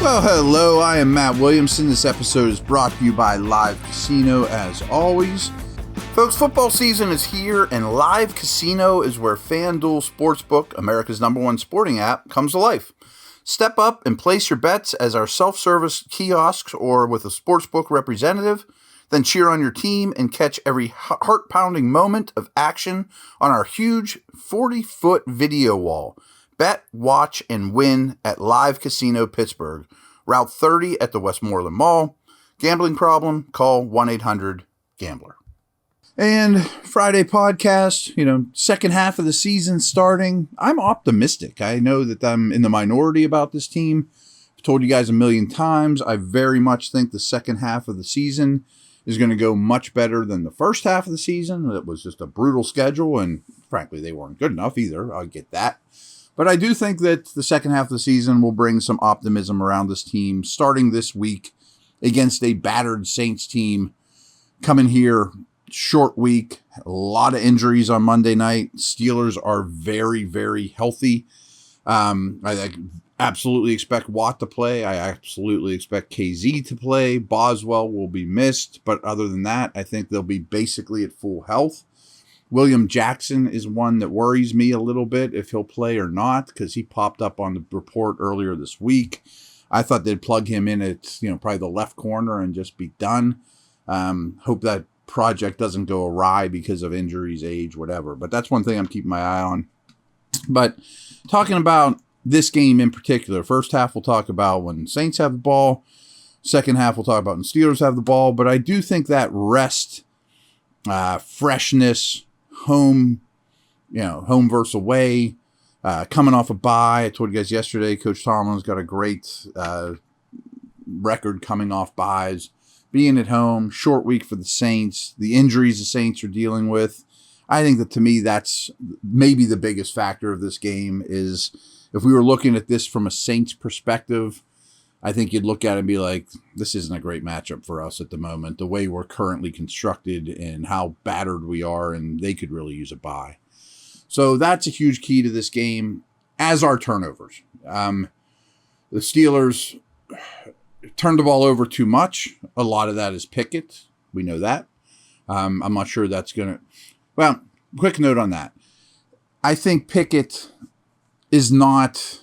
Well, hello, I am Matt Williamson. This episode is brought to you by Live Casino, as always. Folks, football season is here, and Live Casino is where FanDuel Sportsbook, America's #1 sporting app, comes to life. Step up and place your bets as our self-service kiosks or with a sportsbook representative. Then cheer on your team and catch every heart-pounding moment of action on our huge 40-foot video wall. Bet, watch, and win at Live Casino Pittsburgh, Route 30 at the Westmoreland Mall. Gambling problem? Call 1-800-GAMBLER. And Friday podcast, second half of the season starting. I'm optimistic. I know that I'm in the minority about this team. I've told you guys a million times. I very much think the second half of the season is going to go much better than the first half of the season. It was just a brutal schedule, and frankly, they weren't good enough either. I get that. But I do think that the second half of the season will bring some optimism around this team, starting this week against a battered Saints team coming here. Short week, a lot of injuries on Monday night. Steelers are very, very healthy. I absolutely expect Watt to play. I absolutely expect KZ to play. Boswell will be missed, but other than that, I think they'll be basically at full health. William Jackson is one that worries me a little bit if he'll play or not, because he popped up on the report earlier this week. I thought they'd plug him in at probably the left corner and just be done. Hope that project doesn't go awry because of injuries, age, whatever. But that's one thing I'm keeping my eye on. But talking about this game in particular, first half we'll talk about when Saints have the ball. Second half we'll talk about when Steelers have the ball. But I do think that rest, freshness, home versus away, coming off a bye. I told you guys yesterday, Coach Tomlin's got a great record coming off byes. Being at home, short week for the Saints, the injuries the Saints are dealing with. I think that to me, that's maybe the biggest factor of this game is if we were looking at this from a Saints perspective, I think you'd look at it and be like, this isn't a great matchup for us at the moment, the way we're currently constructed and how battered we are, and they could really use a bye. So that's a huge key to this game, as are turnovers. The Steelers turned the ball over too much. A lot of that is Pickett. We know that. I'm not sure that's going to... Well, quick note on that. I think Pickett is not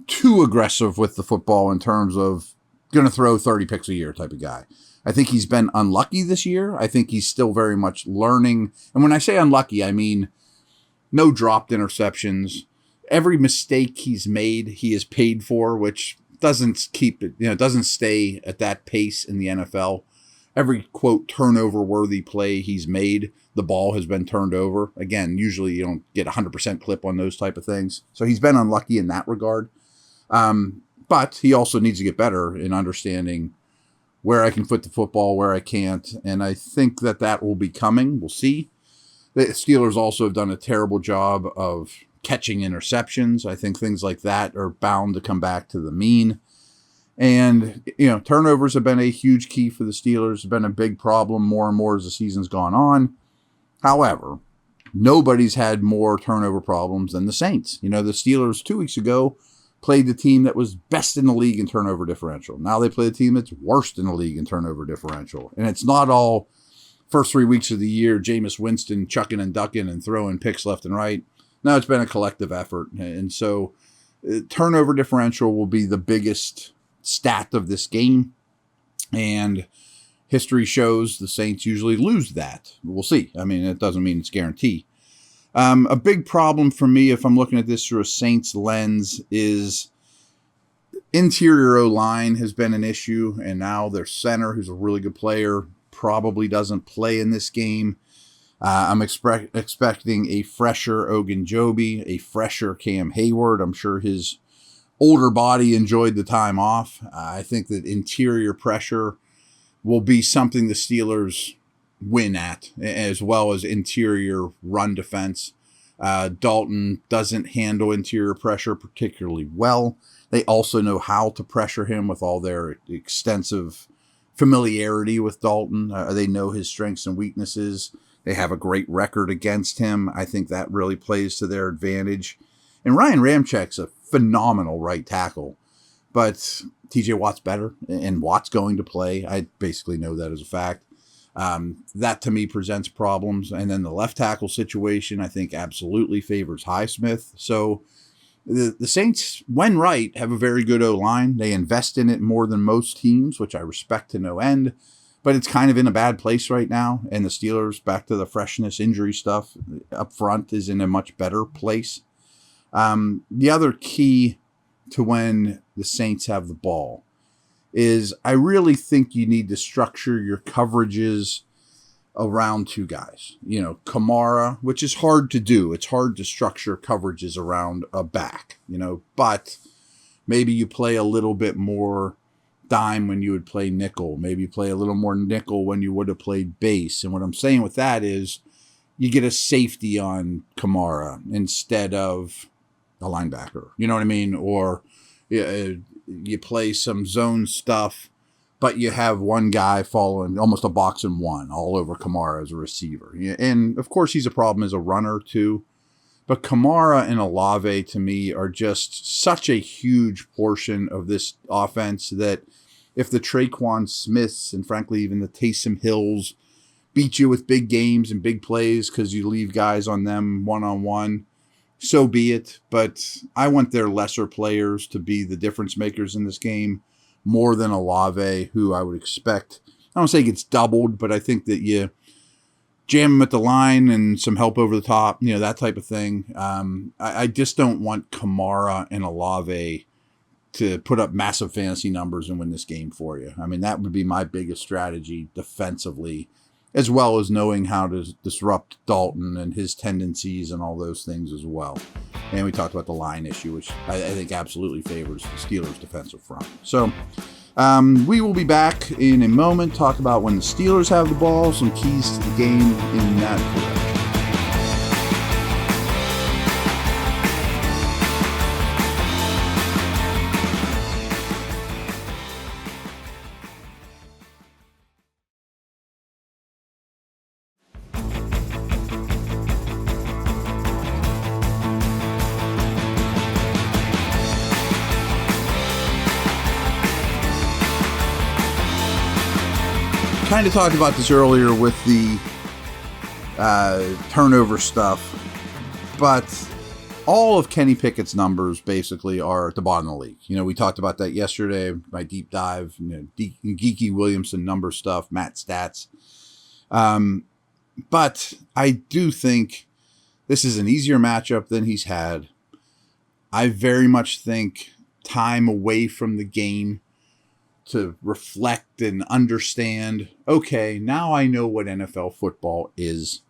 too aggressive with the football in terms of going to throw 30 picks a year type of guy. I think he's been unlucky this year. I think he's still very much learning. And when I say unlucky, I mean no dropped interceptions. Every mistake he's made, he is paid for, which doesn't keep it, doesn't stay at that pace in the NFL. Every, quote, turnover-worthy play he's made, the ball has been turned over. Again, usually you don't get 100% clip on those type of things. So he's been unlucky in that regard. But he also needs to get better in understanding where I can put the football, where I can't. And I think that will be coming. We'll see. The Steelers also have done a terrible job of catching interceptions. I think things like that are bound to come back to the mean. And, turnovers have been a huge key for the Steelers. It's been a big problem more and more as the season's gone on. However, nobody's had more turnover problems than the Saints. The Steelers 2 weeks ago played the team that was best in the league in turnover differential. Now they play the team that's worst in the league in turnover differential. And it's not all first 3 weeks of the year, Jameis Winston chucking and ducking and throwing picks left and right. No, it's been a collective effort. And so turnover differential will be the biggest stat of this game. And history shows the Saints usually lose that. We'll see. I mean, it doesn't mean it's guaranteed. A big problem for me, if I'm looking at this through a Saints lens, is interior O-line has been an issue, and now their center, who's a really good player, probably doesn't play in this game. I'm expecting a fresher Ogunjobi, a fresher Cam Hayward. I'm sure his older body enjoyed the time off. I think that interior pressure will be something the Steelers win at, as well as interior run defense. Dalton doesn't handle interior pressure particularly well. They also know how to pressure him with all their extensive familiarity with Dalton. They know his strengths and weaknesses. They have a great record against him. I think that really plays to their advantage. And Ryan Ramczyk's a phenomenal right tackle. But TJ Watt's better, and Watt's going to play. I basically know that as a fact. That to me presents problems. And then the left tackle situation, I think, absolutely favors Highsmith. So the Saints, when right, have a very good O-line. They invest in it more than most teams, which I respect to no end. But it's kind of in a bad place right now. And the Steelers, back to the freshness, injury stuff, up front is in a much better place. The other key to when the Saints have the ball is I really think you need to structure your coverages around two guys. Kamara, which is hard to do. It's hard to structure coverages around a back, but maybe you play a little bit more dime when you would play nickel. Maybe you play a little more nickel when you would have played base. And what I'm saying with that is you get a safety on Kamara instead of a linebacker. You know what I mean? Or you play some zone stuff, but you have one guy following almost a box and one all over Kamara as a receiver. And of course, he's a problem as a runner too. But Kamara and Olave, to me, are just such a huge portion of this offense that if the Traquan Smiths and frankly even the Taysom Hills beat you with big games and big plays because you leave guys on them one-on-one, so be it. But I want their lesser players to be the difference makers in this game more than Olave, who I would expect, I don't say he gets doubled, but I think that you jam him at the line and some help over the top, that type of thing. I just don't want Kamara and Olave to put up massive fantasy numbers and win this game for you. I mean, that would be my biggest strategy defensively, as well as knowing how to disrupt Dalton and his tendencies and all those things as well. And we talked about the line issue, which I think absolutely favors the Steelers' defensive front. So we will be back in a moment, talk about when the Steelers have the ball, some keys to the game in that direction. Kind of talked about this earlier with the turnover stuff, but all of Kenny Pickett's numbers basically are at the bottom of the league. We talked about that yesterday, my deep dive, geeky Williamson number stuff, Matt stats. But I do think this is an easier matchup than he's had. I very much think time away from the game to reflect and understand, okay, now I know what NFL football is.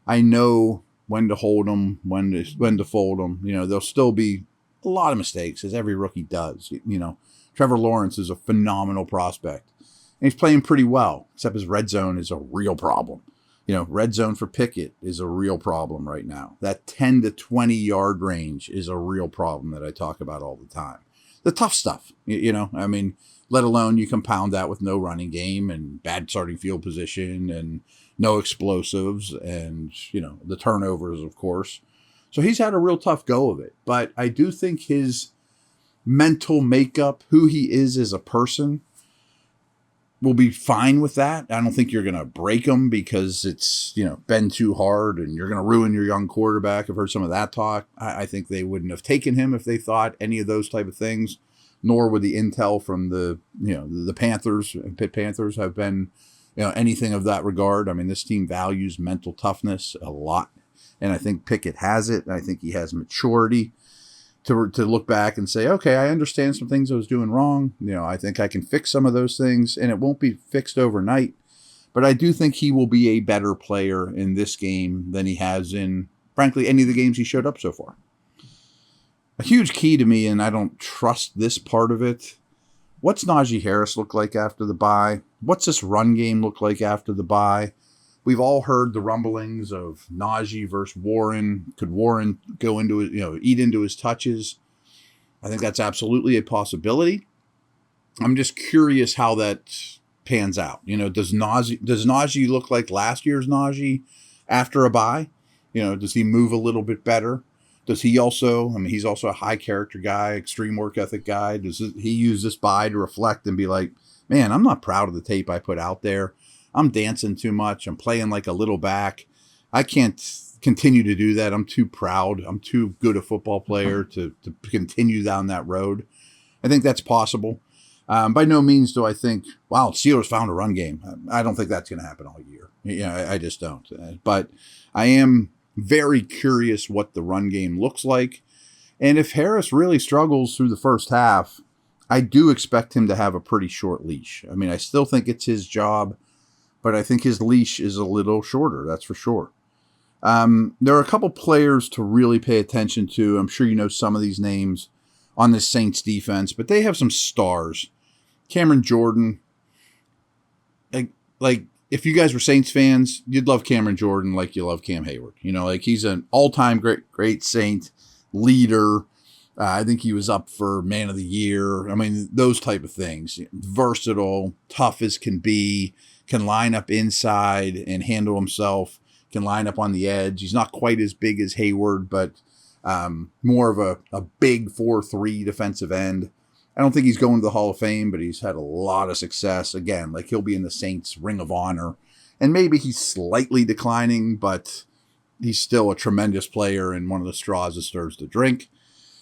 I know when to hold them, when to fold them. There'll still be a lot of mistakes, as every rookie does. Trevor Lawrence is a phenomenal prospect, and he's playing pretty well, except his red zone is a real problem. Red zone for Pickett is a real problem right now. That 10 to 20 yard range is a real problem that I talk about all the time. The tough stuff, let alone you compound that with no running game and bad starting field position and no explosives and, the turnovers, of course. So he's had a real tough go of it. But I do think his mental makeup, who he is as a person, will be fine with that. I don't think you're going to break him because it's, been too hard and you're going to ruin your young quarterback. I've heard some of that talk. I think they wouldn't have taken him if they thought any of those type of things, nor would the intel from the Panthers and Pitt Panthers have been, anything of that regard. I mean, this team values mental toughness a lot. And I think Pickett has it. I think he has maturity to look back and say, okay, I understand some things I was doing wrong. I think I can fix some of those things, and it won't be fixed overnight. But I do think he will be a better player in this game than he has in, frankly, any of the games he showed up so far. A huge key to me, and I don't trust this part of it, what's Najee Harris look like after the bye? What's this run game look like after the bye? We've all heard the rumblings of Najee versus Warren. Could Warren go into it, eat into his touches? I think that's absolutely a possibility. I'm just curious how that pans out. Does Najee look like last year's Najee after a bye? Does he move a little bit better? Does he also, I mean, he's also a high character guy, extreme work ethic guy. Does he use this bye to reflect and be like, man, I'm not proud of the tape I put out there. I'm dancing too much. I'm playing like a little back. I can't continue to do that. I'm too proud. I'm too good a football player to continue down that road. I think that's possible. By no means do I think, wow, Steelers found a run game. I don't think that's going to happen all year. I just don't. But I am very curious what the run game looks like. And if Harris really struggles through the first half, I do expect him to have a pretty short leash. I mean, I still think it's his job, but I think his leash is a little shorter, that's for sure. There are a couple players to really pay attention to. I'm sure you know some of these names on the Saints defense, but they have some stars. Cameron Jordan, like if you guys were Saints fans, you'd love Cameron Jordan like you love Cam Hayward. He's an all-time great Saint leader. I think he was up for Man of the Year. I mean, those type of things. Versatile, tough as can be, can line up inside and handle himself, can line up on the edge. He's not quite as big as Hayward, but more of a big 4-3 defensive end. I don't think he's going to the Hall of Fame, but he's had a lot of success. Again, like he'll be in the Saints Ring of Honor. And maybe he's slightly declining, but he's still a tremendous player and one of the straws that stirs the drink.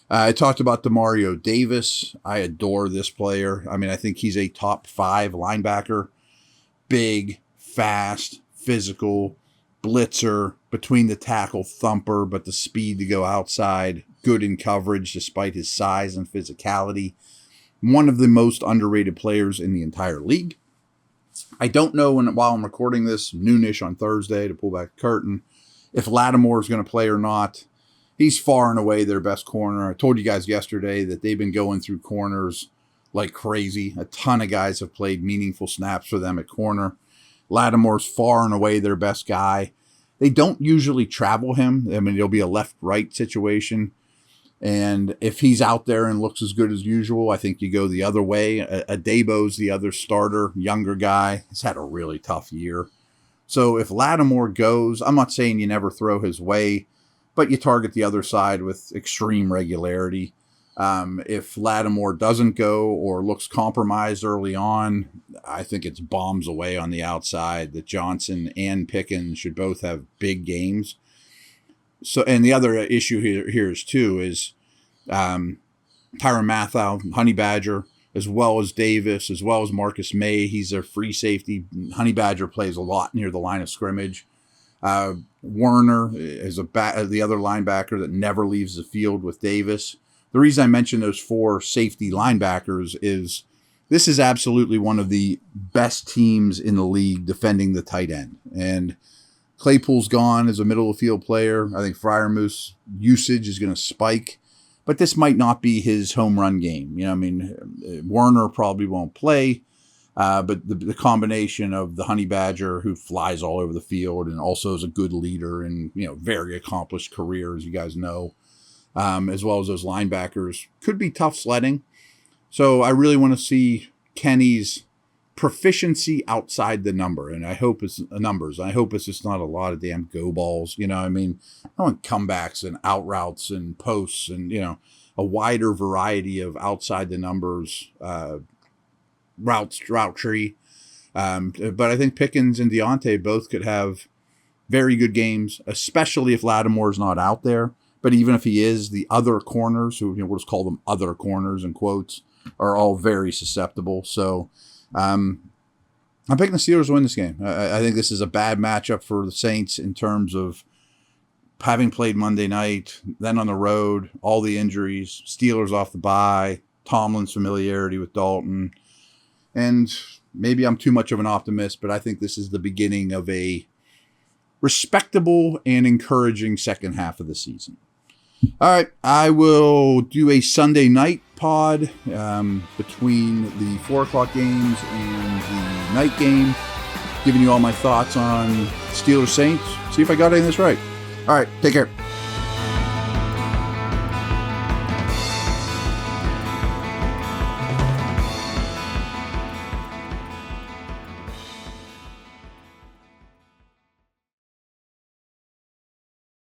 I talked about Demario Davis. I adore this player. I mean, I think he's a top 5 linebacker. Big, fast, physical, blitzer, between the tackle thumper, but the speed to go outside, good in coverage despite his size and physicality. One of the most underrated players in the entire league. I don't know while I'm recording this, noonish on Thursday to pull back the curtain, if Lattimore is going to play or not. He's far and away their best corner. I told you guys yesterday that they've been going through corners like crazy. A ton of guys have played meaningful snaps for them at corner. Lattimore's far and away their best guy. They don't usually travel him. I mean, it'll be a left-right situation. And if he's out there and looks as good as usual, I think you go the other way. Adebo's the other starter, younger guy. He's had a really tough year. So if Lattimore goes, I'm not saying you never throw his way, but you target the other side with extreme regularity. If Lattimore doesn't go or looks compromised early on, I think it's bombs away on the outside that Johnson and Pickens should both have big games. So, and the other issue here is Tyrann Mathieu, Honey Badger, as well as Davis, as well as Marcus May. He's a free safety. Honey Badger plays a lot near the line of scrimmage. Werner is the other linebacker that never leaves the field with Davis. The reason I mention those 4 safety linebackers is this is absolutely one of the best teams in the league defending the tight end. And Claypool's gone as a middle of the field player. I think Freiermuth's usage is going to spike, but this might not be his home run game. Werner probably won't play. But the combination of the Honey Badger, who flies all over the field and also is a good leader and, very accomplished career, as you guys know, as well as those linebackers, could be tough sledding. So I really want to see Kenny's proficiency outside the number. And I hope it's numbers. I hope it's just not a lot of damn go balls. I want comebacks and out routes and posts and, a wider variety of outside the numbers, route tree. But I think Pickens and Deontay both could have very good games, especially if Lattimore's not out there. But even if he is, the other corners, who we'll just call them other corners in quotes, are all very susceptible. So I'm picking the Steelers to win this game. I think this is a bad matchup for the Saints in terms of having played Monday night, then on the road, all the injuries, Steelers off the bye, Tomlin's familiarity with Dalton. And maybe I'm too much of an optimist, but I think this is the beginning of a respectable and encouraging second half of the season. All right, I will do a Sunday night pod between the 4 o'clock games and the night game, giving you all my thoughts on Steelers Saints. See if I got any of this right. All right, take care.